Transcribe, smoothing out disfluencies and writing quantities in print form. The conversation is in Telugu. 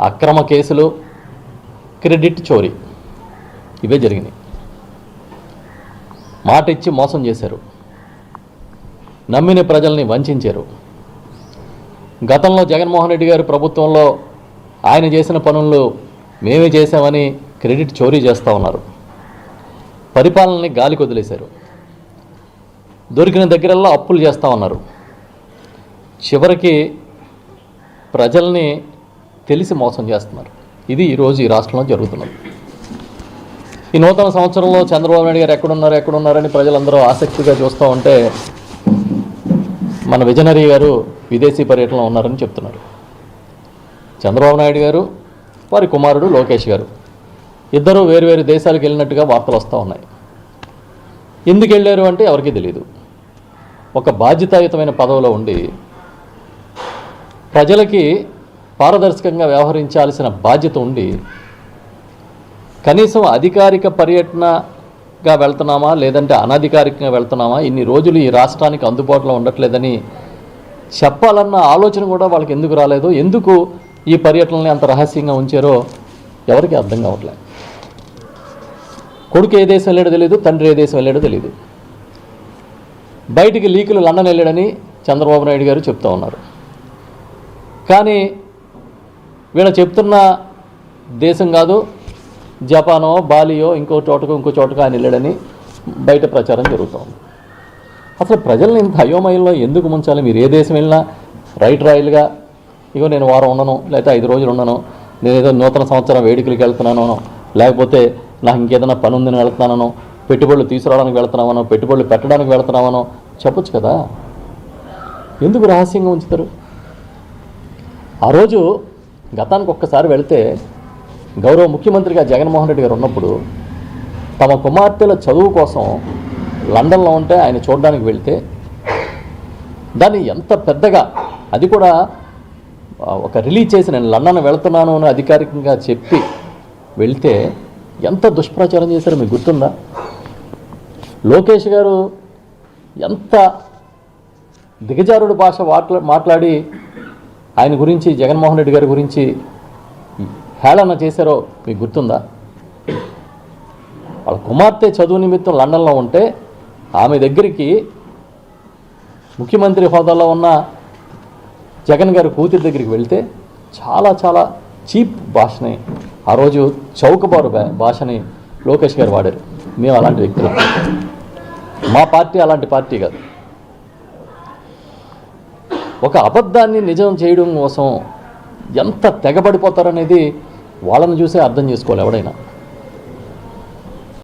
అక్రమ కేసులు, క్రెడిట్ చోరీ ఇవే జరిగినాయి. మాట ఇచ్చి మోసం చేశారు, నమ్మిన ప్రజల్ని వంచారు. గతంలో జగన్మోహన్ రెడ్డి గారి ప్రభుత్వంలో ఆయన చేసిన పనులు మేమే చేశామని క్రెడిట్ చోరీ చేస్తూ ఉన్నారు. పరిపాలనని గాలికి వదిలేశారు. దొరికిన దగ్గరల్లో అప్పులు చేస్తూ ఉన్నారు. చివరికి ప్రజల్ని తెలిసి మోసం చేస్తున్నారు. ఇది ఈరోజు ఈ రాష్ట్రంలో జరుగుతున్నది. ఈ నూతన సంవత్సరంలో చంద్రబాబు నాయుడు గారు ఎక్కడున్నారని ప్రజలందరూ ఆసక్తిగా చూస్తూ ఉంటే మన విజనరీ గారు విదేశీ పర్యటనలో ఉన్నారని చెప్తున్నారు. చంద్రబాబు నాయుడు గారు, వారి కుమారుడు లోకేష్ గారు ఇద్దరూ వేరువేరు దేశాలకు వెళ్ళినట్టుగా వార్తలు వస్తూ ఉన్నాయి. ఎందుకు వెళ్ళారు అంటే ఎవరికీ తెలియదు. ఒక బాధ్యతాయుతమైన పదవిలో ఉండి ప్రజలకి పారదర్శకంగా వ్యవహరించాల్సిన బాధ్యత ఉండి కనీసం అధికారిక పర్యటనగా వెళ్తున్నామా లేదంటే అనధికారికంగా వెళ్తున్నామా, ఇన్ని రోజులు ఈ రాష్ట్రానికి అందుబాటులో ఉండట్లేదని చెప్పాలన్న ఆలోచన కూడా వాళ్ళకి ఎందుకు రాలేదో, ఎందుకు ఈ పర్యటనని అంత రహస్యంగా ఉంచారో ఎవరికి అర్థం కావట్లేదు. కొడుకు ఏ దేశం వెళ్ళాడో తెలియదు, తండ్రి ఏ దేశం వెళ్ళాడో తెలియదు. బయటికి లీకులు లండన్ వెళ్ళాడని చంద్రబాబు నాయుడు గారు చెప్తూ ఉన్నారు. కానీ వీళ్ళ చెప్తున్న దేశం కాదు, జపానో బాలియో ఇంకో చోటకో ఆయన వెళ్ళాడని బయట ప్రచారం జరుగుతూ ఉంది. అసలు ప్రజల్ని ఇంత అయోమయంలో ఎందుకు ముంచాలి? మీరు ఏ దేశం వెళ్ళినా రైట్ రాయలుగా ఇగో నేను వారం ఉండను, లేకపోతే 5 రోజులు ఉండను, నేను ఏదో నూతన సంవత్సరం వేడుకలకి వెళ్తున్నానో, లేకపోతే నాకు ఇంకేదైనా పని ఉందని వెళ్తున్నానో, పెట్టుబడులు తీసుకురావడానికి వెళ్తున్నామనో, పెట్టుబడులు పెట్టడానికి వెళ్తున్నామనో చెప్పొచ్చు కదా. ఎందుకు రహస్యంగా ఉంచుతారు? ఆ రోజు గతానికి ఒక్కసారి వెళితే గౌరవ ముఖ్యమంత్రిగా జగన్మోహన్ రెడ్డి గారు ఉన్నప్పుడు తమ కుమార్తెల చదువు కోసం లండన్లో ఉంటే ఆయన చూడడానికి వెళ్తే దాన్ని ఎంత పెద్దగా, అది కూడా ఒక రిలీజ్ చేసి నేను లండన్ వెళుతున్నాను అని అధికారికంగా చెప్పి వెళ్తే ఎంత దుష్ప్రచారం చేశారో మీకు గుర్తుందా? లోకేష్ గారు ఎంత దిగజారుడు భాష మాట్లాడి ఆయన గురించి, జగన్మోహన్ రెడ్డి గారి గురించి హేళన చేశారో మీకు గుర్తుందా? వాళ్ళ కుమార్తె చదువు నిమిత్తం లండన్లో ఉంటే ఆమె దగ్గరికి ముఖ్యమంత్రి హోదాలో ఉన్న జగన్ గారి కూతురి దగ్గరికి వెళ్తే చాలా చాలా చీప్ భాషని, ఆ రోజు చౌకబారు భాషని లోకేష్ గారు వాడారు. మేము అలాంటి వ్యక్తులు, మా పార్టీ అలాంటి పార్టీ కాదు. ఒక అబద్ధాన్ని నిజం చేయడం కోసం ఎంత తెగబడిపోతారనేది వాళ్ళని చూసే అర్థం చేసుకోవాలి ఎవడైనా.